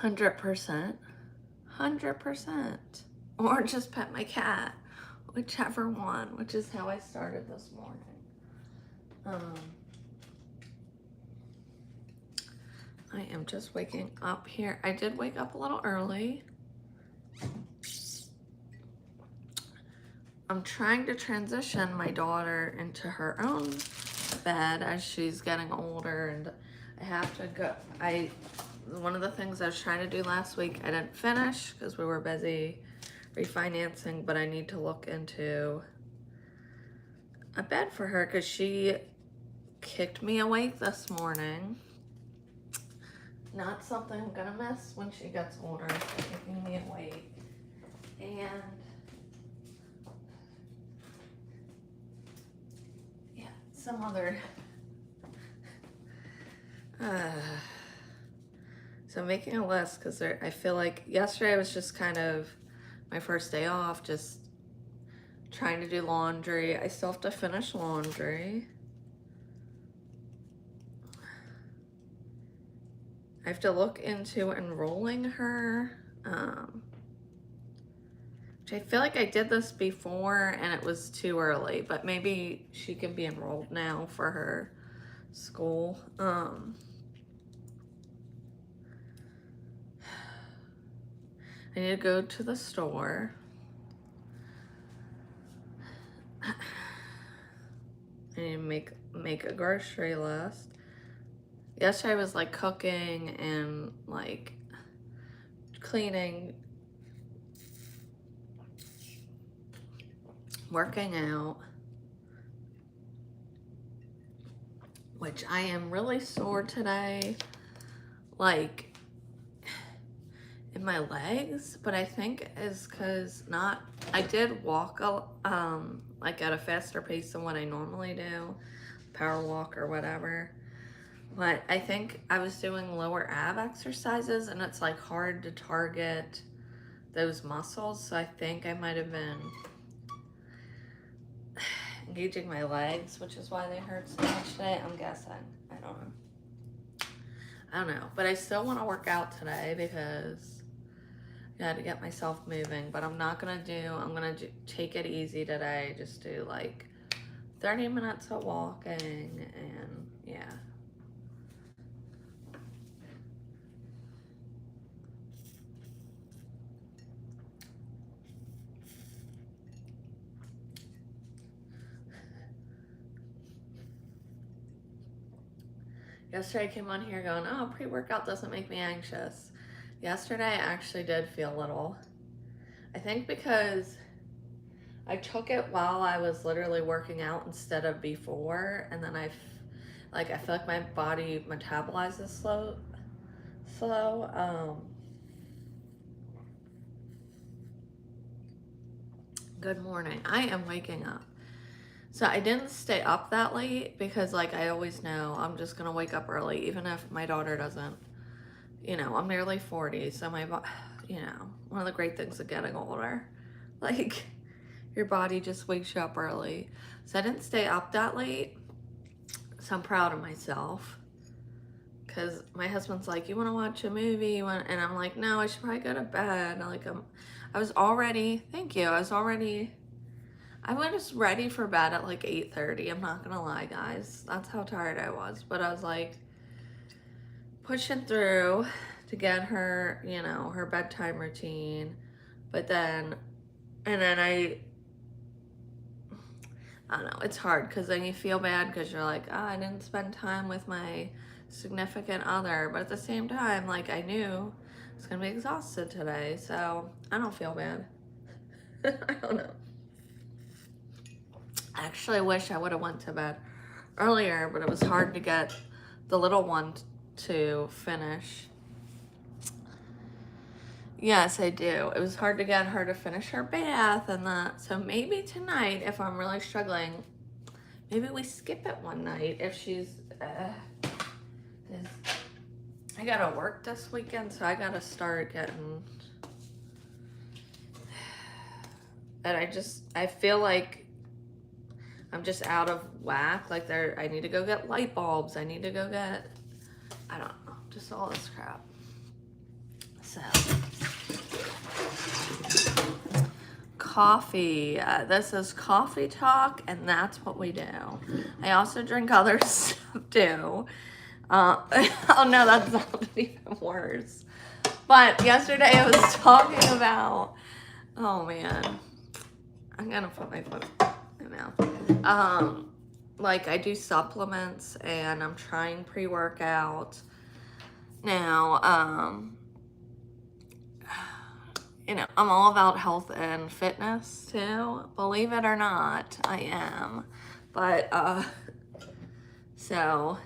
100%. 100%. Or just pet my cat. Whichever one, which is how I started this morning. I am just waking up here. I did wake up a little early. I'm trying to transition my daughter into her own bed as she's getting older, and I have to go. One of the things I was trying to do last week, I didn't finish because we were busy refinancing, but I need to look into a bed for her because she kicked me awake this morning. Not something I'm gonna miss when she gets older, kicking me awake. And yeah, some other so I'm making a list because I feel like yesterday was just kind of my first day off, just trying to do laundry. I still have to finish laundry. I have to look into enrolling her, which I feel like I did this before and it was too early, but maybe she can be enrolled now for her school. I need to go to the store. I need to make a grocery list. Yesterday I was like cooking and like cleaning, working out, which I am really sore today, like in my legs, but I think is because I did walk like at a faster pace than what I normally do, power walk or whatever. But I think I was doing lower ab exercises and it's like hard to target those muscles. So I think I might have been engaging my legs, which is why they hurt so much today. I'm guessing. I don't know. But I still want to work out today because I got to get myself moving. But I'm not going to I'm going to take it easy today. Just do like 30 minutes of walking and yeah. Yesterday I came on here going, oh, pre-workout doesn't make me anxious. Yesterday I actually did feel a little. I think because I took it while I was literally working out instead of before, and then I feel like my body metabolizes slow. Good morning. I am waking up. So I didn't stay up that late because like I always know I'm just gonna wake up early, even if my daughter doesn't. You know, I'm nearly 40, so one of the great things of getting older, like your body just wakes you up early. So I didn't stay up that late, so I'm proud of myself. Because my husband's like, you want to watch a movie? And I'm like, no, I should probably go to bed. I was already, thank you, I was ready for bed at like 8:30. I'm not gonna lie, guys. That's how tired I was. But I was like pushing through to get her, her bedtime routine. But then, I don't know, it's hard because then you feel bad because you're like, I didn't spend time with my significant other. But at the same time, like I knew I was gonna be exhausted today. So I don't feel bad. I don't know. I actually wish I would have went to bed earlier, but it was hard to get the little one to finish. Yes, I do. It was hard to get her to finish her bath and that. So maybe tonight, if I'm really struggling, maybe we skip it one night if she's, I gotta work this weekend, so I gotta start getting, and I feel like I'm just out of whack. Like I need to go get light bulbs. I need to go get, I don't know, just all this crap. So, coffee. This is coffee talk, and that's what we do. I also drink other stuff too. Oh no, that sounded even worse. But yesterday I was talking about, oh man, I'm gonna put my foot in my mouth. Like I do supplements and I'm trying pre-workout. Now, you know, I'm all about health and fitness too. Believe it or not, I am. But, so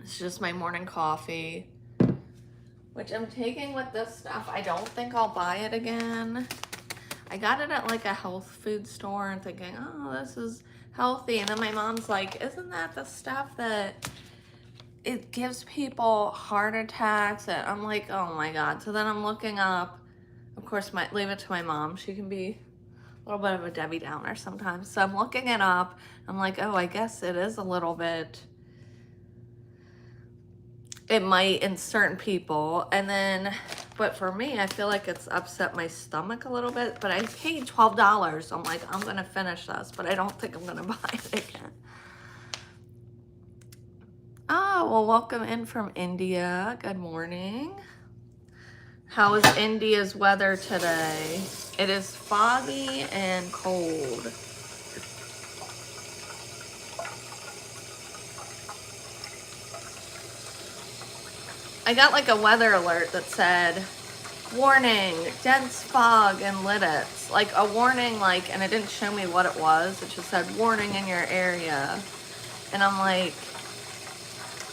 it's just my morning coffee, which I'm taking with this stuff. I don't think I'll buy it again. I got it at like a health food store and thinking, oh, this is healthy. And then my mom's like, isn't that the stuff that it gives people heart attacks? And I'm like, oh my God. So then I'm looking up, of course, leave it to my mom. She can be a little bit of a Debbie Downer sometimes. So I'm looking it up. I'm like, oh, I guess it is a little bit, it might in certain people. And then, but for me, I feel like it's upset my stomach a little bit, but I paid $12. So I'm like, I'm going to finish this, but I don't think I'm going to buy it again. Oh, well, welcome in from India. Good morning. How is India's weather today? It is foggy and cold. I got like a weather alert that said, warning, dense fog and liddits. Like a warning, like, and it didn't show me what it was. It just said, warning in your area. And I'm like,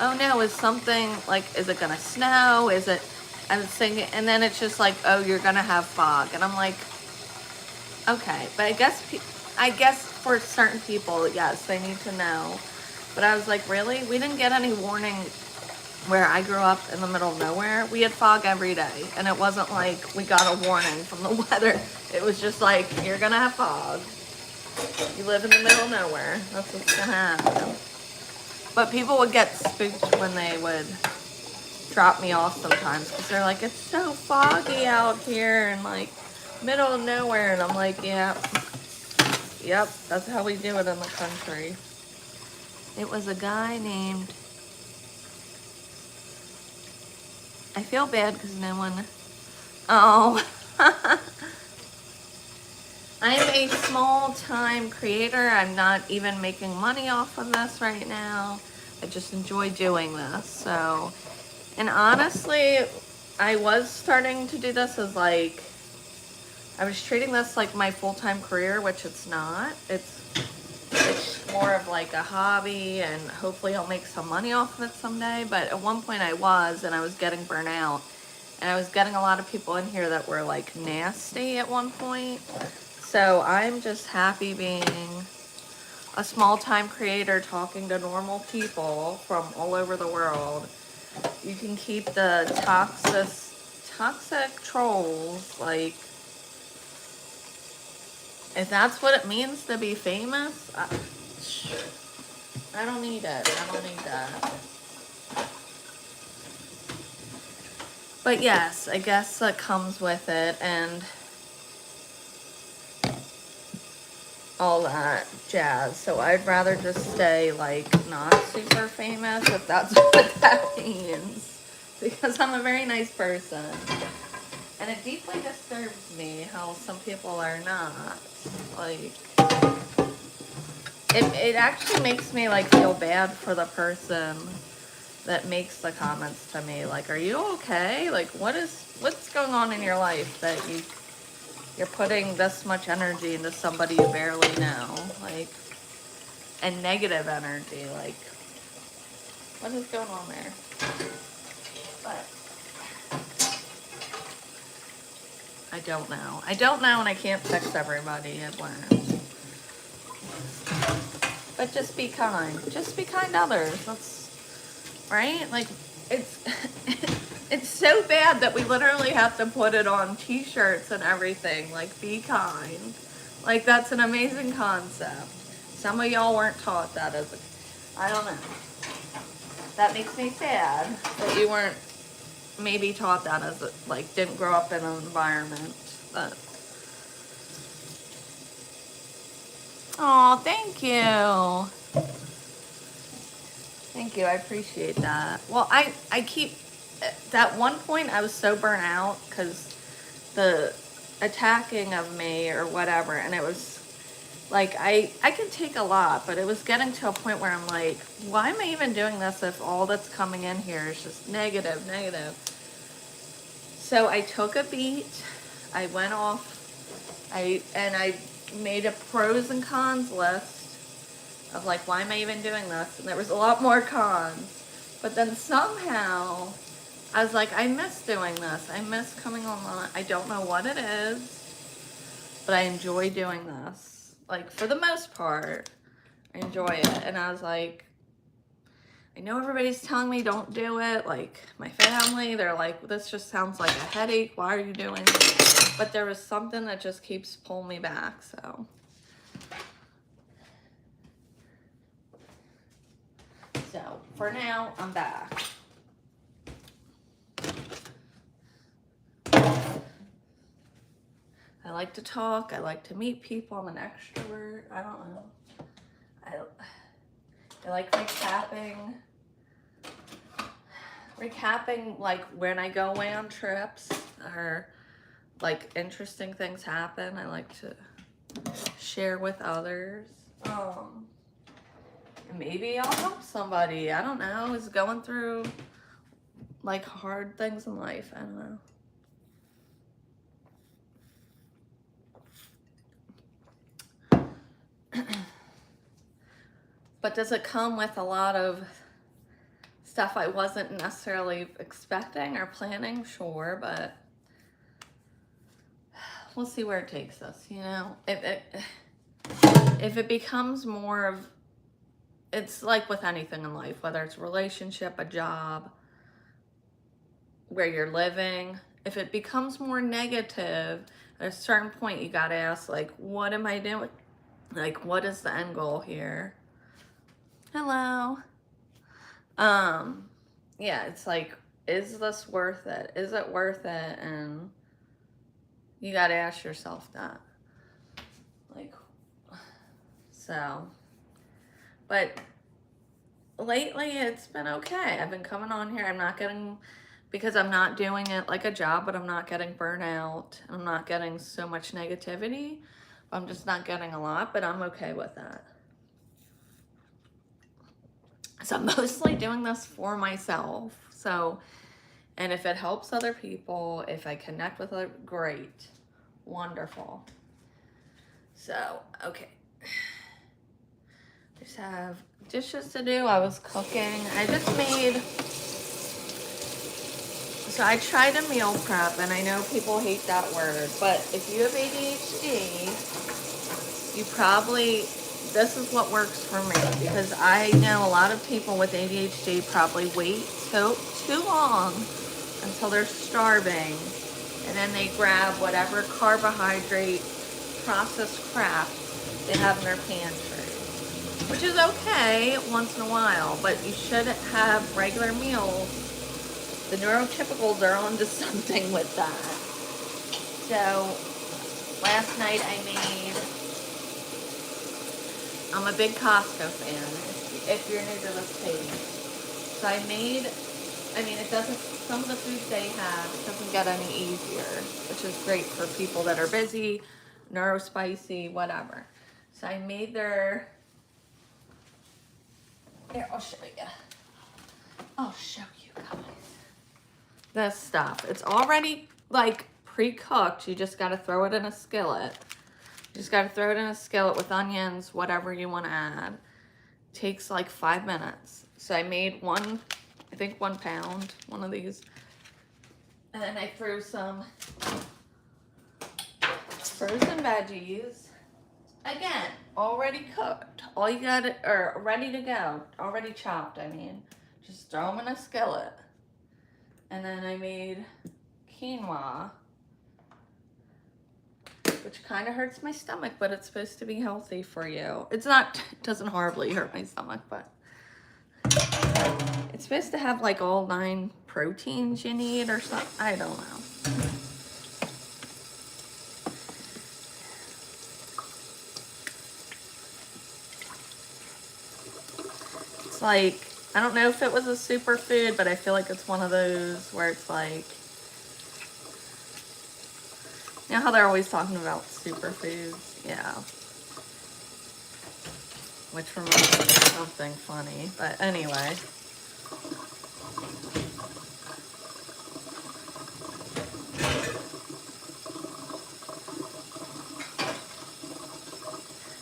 oh no, is something, like, is it gonna snow? Is it, I was thinking, and then it's just like, oh, you're gonna have fog. And I'm like, okay. But I guess for certain people, yes, they need to know. But I was like, really? We didn't get any warning where I grew up in the middle of nowhere. We had fog every day, and it wasn't like we got a warning from the weather. It was just like, you're gonna have fog. You live in the middle of nowhere. That's what's gonna happen. But people would get spooked when they would drop me off sometimes, because they're like, it's so foggy out here and like middle of nowhere. And I'm like, yep, that's how we do it in the country. It was a guy named, I feel bad because no one, oh. I am a small-time creator. I'm not even making money off of this right now. I just enjoy doing this. So, and honestly, I was starting to do this as like, I was treating this like my full-time career, which it's not. It's more of like a hobby, and hopefully I'll make some money off of it someday. But at one point I was, and I was getting burnt out. And I was getting a lot of people in here that were like nasty at one point. So I'm just happy being a small-time creator, talking to normal people from all over the world. You can keep the toxic trolls, like, if that's what it means to be famous, I don't need it. I don't need that. But yes, I guess that comes with it, and all that jazz. So I'd rather just stay like not super famous, if that's what that means, because I'm a very nice person, and it deeply disturbs me how some people are not. Like, it actually makes me like feel bad for the person that makes the comments to me. Like, are you okay? Like, what's going on in your life that you're putting this much energy into somebody you barely know, like, and negative energy, like, what is going on there? But I don't know, and I can't fix everybody at once. But just be kind to others. That's right. Like, it's so bad that we literally have to put it on t-shirts and everything, like, be kind. Like, that's an amazing concept. Some of y'all weren't taught that I don't know. that makes me sad that you weren't maybe taught that as like didn't grow up in an environment. But oh, thank you. Thank you. I appreciate that. Well, I keep at one point I was so burnt out because the attacking of me or whatever, and it was like I can take a lot, but it was getting to a point where I'm like, why am I even doing this if all that's coming in here is just negative, negative? So I took a beat. I went off. I made a pros and cons list of like, why am I even doing this? And there was a lot more cons. But then somehow I was like, I miss doing this. I miss coming online. I don't know what it is, but I enjoy doing this. Like, for the most part, I enjoy it. And I was like, I know everybody's telling me don't do it. Like, my family, they're like, this just sounds like a headache. Why are you doing it? But there was something that just keeps pulling me back, so. So, for now, I'm back. I like to talk. I like to meet people. I'm an extrovert. I don't know. I like recapping like when I go away on trips or like interesting things happen. I like to share with others. Maybe I'll help somebody. I don't know. Is going through like hard things in life. I don't know. But does it come with a lot of stuff I wasn't necessarily expecting or planning? Sure, but we'll see where it takes us, you know? If it becomes more of, it's like with anything in life, whether it's a relationship, a job, where you're living, if it becomes more negative, at a certain point you gotta ask, like, what am I doing? Like, what is the end goal here? Hello. Yeah, it's like, is this worth it? Is it worth it? And you gotta ask yourself that. Like, so, but lately it's been okay. I've been coming on here. I'm not getting, because I'm not doing it like a job, but I'm not getting burnout. I'm not getting so much negativity. I'm just not getting a lot, but I'm okay with that. So I'm mostly doing this for myself. So, and if it helps other people, if I connect with other, great, wonderful. So, okay. Just have dishes to do. I was cooking. I just made, so I tried to meal prep, and I know people hate that word, but if you have ADHD, you probably, this is what works for me, because I know a lot of people with ADHD probably wait too long until they're starving, and then they grab whatever carbohydrate processed crap they have in their pantry, which is okay once in a while, but you should have regular meals. The neurotypicals are onto something with that. So last night I made, I'm a big Costco fan, if you're new to this page. So I made, I mean, it doesn't, some of the foods they have doesn't get any easier, which is great for people that are busy, neurospicy, whatever. So I made their, here, I'll show you. I'll show you guys. This stuff. It's already like pre-cooked. You just got to throw it in a skillet. You just got to throw it in a skillet with onions, whatever you want to add. Takes like 5 minutes. So I made one, I think 1 pound, one of these. And then I threw some frozen veggies. Again, already cooked. All you got it, or ready to go. Already chopped, I mean. Just throw them in a skillet. And then I made quinoa, which kind of hurts my stomach, but it's supposed to be healthy for you. It's not, it doesn't horribly hurt my stomach, but It's supposed to have like all 9 proteins you need or something. I don't know. It's like, I don't know if it was a superfood, but I feel like it's one of those where it's like, you know how they're always talking about superfoods? Yeah. Which reminds me of something funny, but anyway.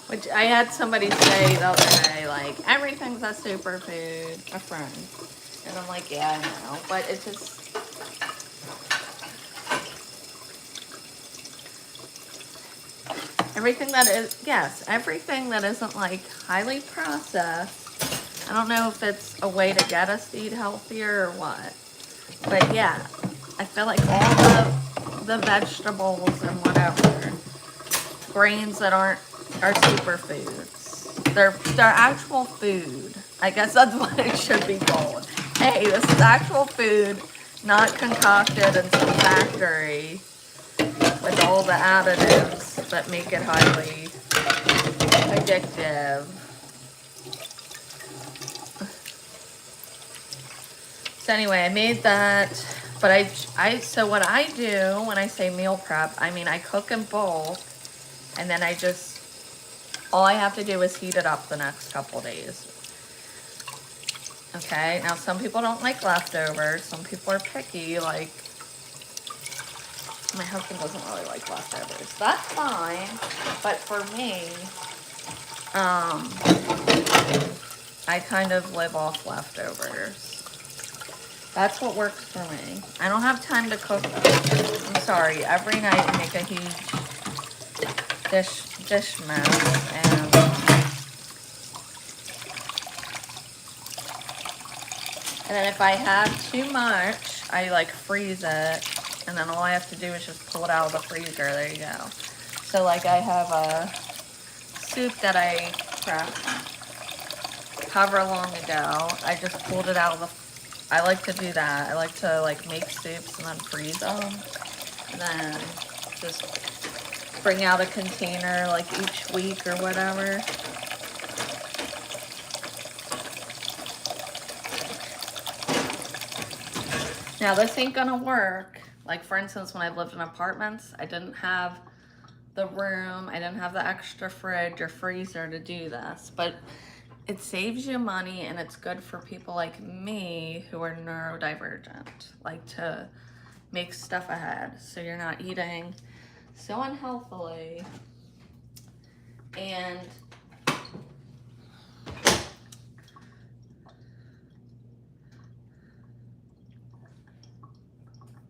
Which I had somebody say the other day, like, everything's a superfood, a friend. And I'm like, yeah, I know, but it just, everything that is, yes, everything that isn't like highly processed. I don't know if it's a way to get us to eat healthier or what. But yeah, I feel like all the vegetables and whatever, grains that are superfoods. They're actual food. I guess that's what it should be called. Hey, this is actual food, not concocted in some factory with all the additives that make it highly addictive. So anyway, I made that, but so what I do when I say meal prep, I mean I cook in bulk, and then all I have to do is heat it up the next couple days. Okay, now some people don't like leftovers. Some people are picky, like my husband doesn't really like leftovers. That's fine, but for me, I kind of live off leftovers. That's what works for me. I don't have time to cook. I'm sorry, every night I make a huge dish mess, and then if I have too much, I like freeze it, and then all I have to do is just pull it out of the freezer. There you go. So like I have a soup that I prepped however long ago. I just pulled it out of the, I like to do that. I like to like make soups and then freeze them, and then just bring out a container like each week or whatever. Now this ain't gonna work. Like for instance, when I lived in apartments, I didn't have the room, I didn't have the extra fridge or freezer to do this, but it saves you money and it's good for people like me who are neurodivergent, like to make stuff ahead so you're not eating so unhealthily. And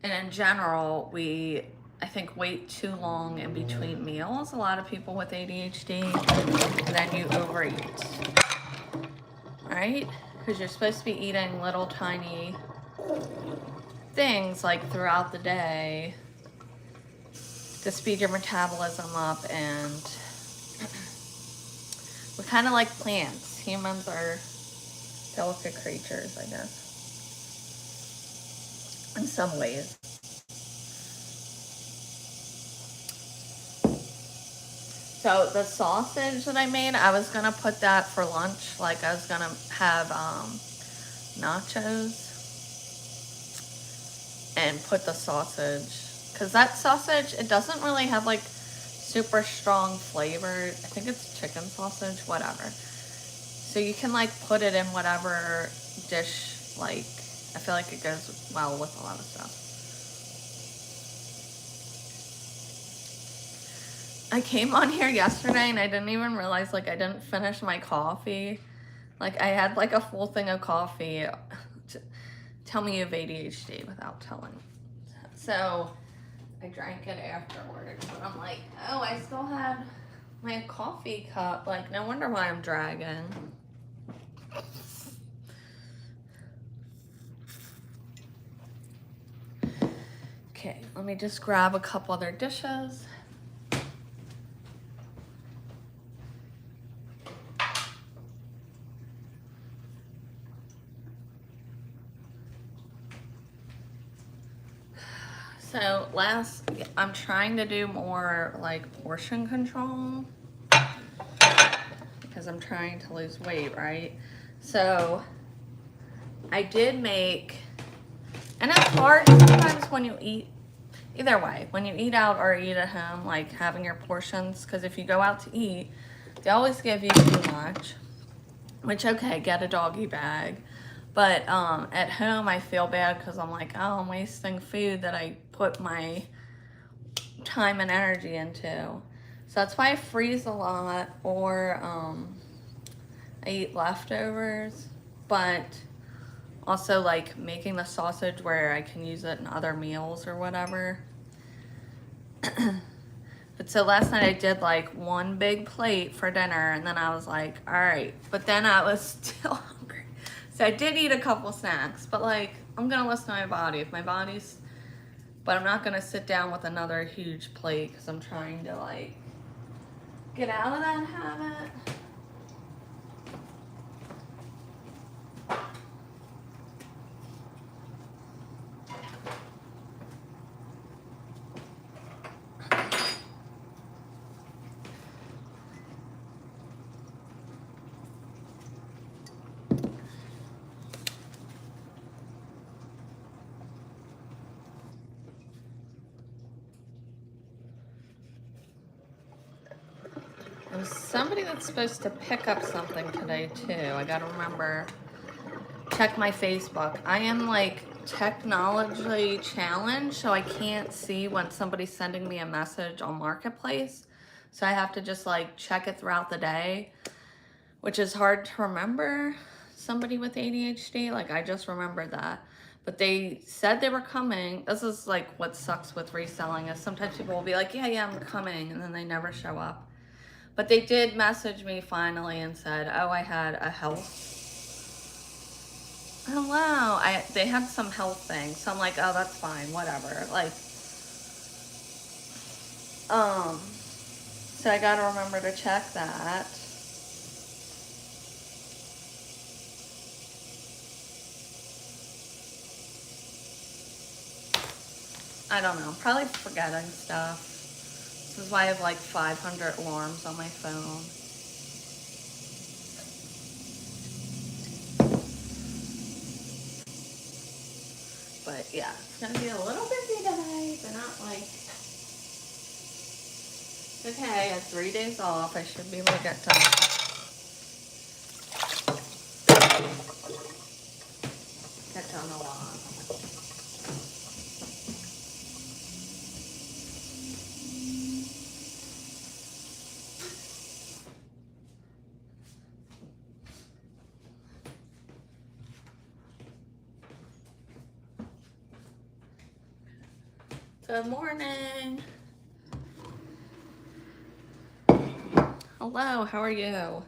in general, I think wait too long in between meals. A lot of people with ADHD, and then you overeat, right? Because you're supposed to be eating little tiny things like throughout the day to speed your metabolism up, and we're kind of like plants. Humans are delicate creatures, I guess, in some ways. So the sausage that I made, I was gonna put that for lunch. Like I was gonna have nachos and put the sausage, because that sausage, it doesn't really have like super strong flavor. I think it's chicken sausage, whatever. So you can like put it in whatever dish, like I feel like it goes well with a lot of stuff. I came on here yesterday and I didn't even realize like I didn't finish my coffee. Like I had like a full thing of coffee. Tell me you have ADHD without telling. So I drank it afterwards, but I'm like, oh, I still had my coffee cup. Like no wonder why I'm dragging. Okay, let me just grab a couple other dishes. So I'm trying to do more like portion control because I'm trying to lose weight, right? So I did make, and it's hard sometimes when you eat, either way, when you eat out or eat at home, like having your portions, because if you go out to eat, they always give you too much, which, okay, get a doggy bag. But at home, I feel bad because I'm like, oh, I'm wasting food that I put my time and energy into. So that's why I freeze a lot, or I eat leftovers. But also like making the sausage where I can use it in other meals or whatever. But so last night I did like one big plate for dinner, and then I was like, all right. But then I was still hungry. So I did eat a couple snacks, but like, I'm gonna listen to my body. If my body's, but I'm not gonna sit down with another huge plate because I'm trying to like get out of that habit. There's somebody that's supposed to pick up something today too. I gotta remember, check my Facebook. I am like technologically challenged, so I can't see when somebody's sending me a message on Marketplace. So I have to just like check it throughout the day, which is hard to remember. Somebody with ADHD, like I just remembered that. But they said they were coming. This is like what sucks with reselling, is sometimes people will be like, yeah, I'm coming, and then they never show up. But they did message me finally and said, oh, I had a health. Oh, wow. They had some health thing. So I'm like, oh, that's fine, whatever. Like, so I gotta remember to check that. I don't know, probably forgetting stuff. This is why I have like 500 alarms on my phone. But yeah, it's gonna be a little busy today, but not like, okay, I have 3 days off. I should be able to get done. Get done a lot. Good morning. Hello, how are you?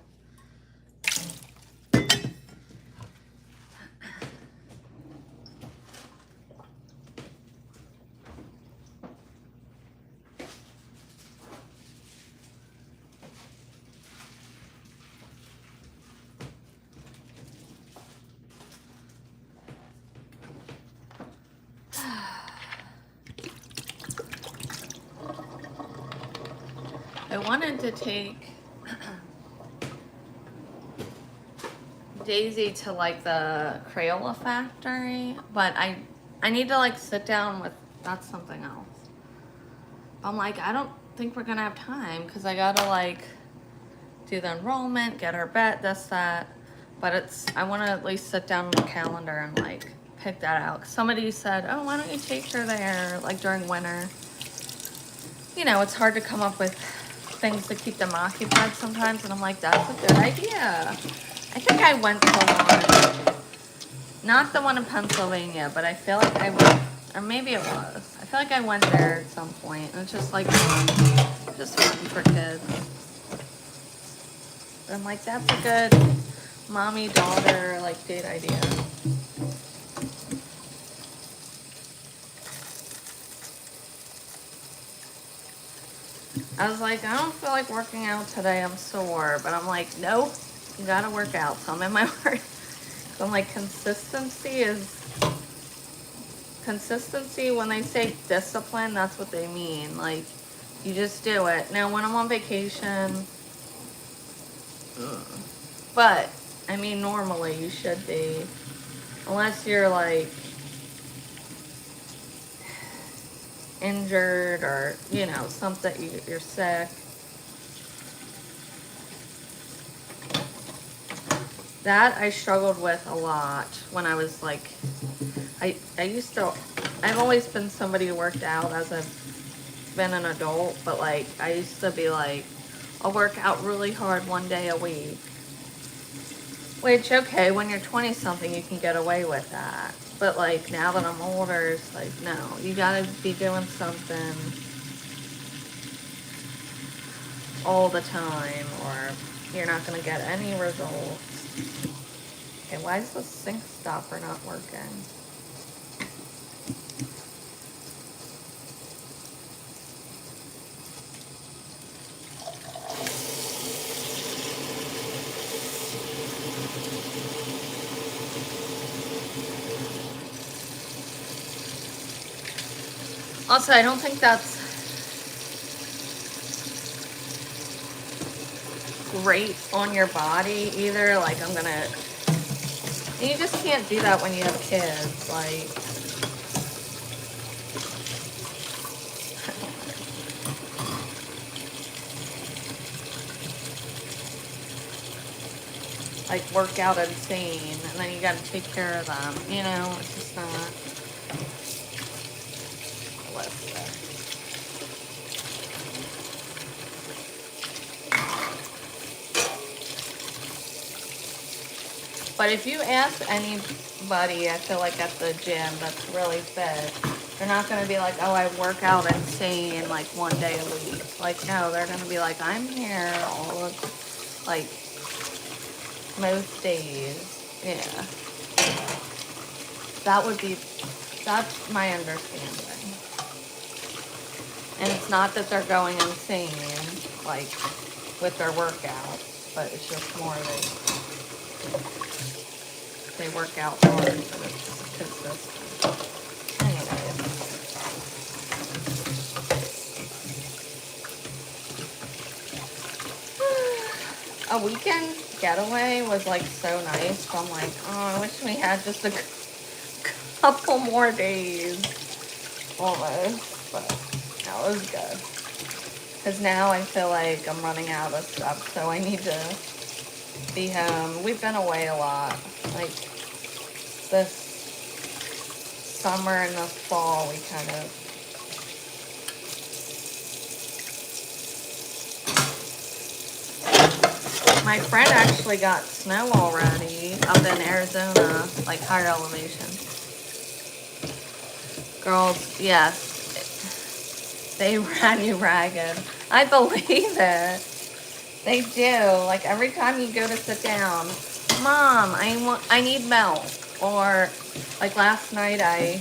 I wanted to take Daisy to like the Crayola factory, but I need to like sit down with, that's something else. I'm like, I don't think we're gonna have time because I gotta like do the enrollment, get her bet, this, that. But I wanna at least sit down on the calendar and like pick that out. Somebody said, oh, why don't you take her there like during winter? You know, it's hard to come up with things to keep them occupied sometimes, and I'm like, that's a good idea. I think I went to one, not the one in Pennsylvania, but I feel like I went, or maybe it was. I feel like I went there at some point, and it's just like fun, just fun for kids. But I'm like, that's a good mommy-daughter like date idea. I was like, I don't feel like working out today, I'm sore. But I'm like, nope, you gotta work out. So I'm in my work. So I'm like, consistency is Consistency, when they say discipline, that's what they mean. Like, you just do it. Now, when I'm on vacation, but, I mean, normally you should be. Unless you're, like, injured or, you know, something, you're sick. That I struggled with a lot when I was, like, I've always been somebody who worked out as I've been an adult, but, like, I used to be, like, I'll work out really hard one day a week. Which, okay, when you're 20-something, you can get away with that. But, like, now that I'm older, it's like, no, you gotta be doing something all the time, or you're not gonna get any results. Okay, why is the sink stopper not working? Also, I don't think that's great on your body either. Like, I'm gonna, and you just can't do that when you have kids. Like work out insane, and then you gotta take care of them. You know, it's just not. But if you ask anybody, I feel like at the gym that's really fit, they're not gonna be like, oh, I work out insane like one day a week. Like, no, they're gonna be like, I'm here all of, like, most days. Yeah. That's my understanding. And it's not that they're going insane, like, with their workouts, but it's just more they work out hard, but it's consistent. Anyways. A weekend getaway was like so nice. So I'm like, oh, I wish we had just a couple more days almost, but that was good. Because now I feel like I'm running out of stuff, so I need to be home. We've been away a lot. Like, this summer and this fall, we kind of my friend actually got snow already up in Arizona, like higher elevation. Girls, yes, they ran you ragged. I believe it. They do. Like every time you go to sit down, Mom, I need milk. Or like last night, I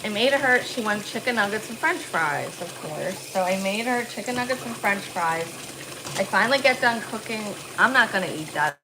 made her. She wanted chicken nuggets and French fries, of course. So I made her chicken nuggets and French fries. I finally get done cooking. I'm not gonna eat that.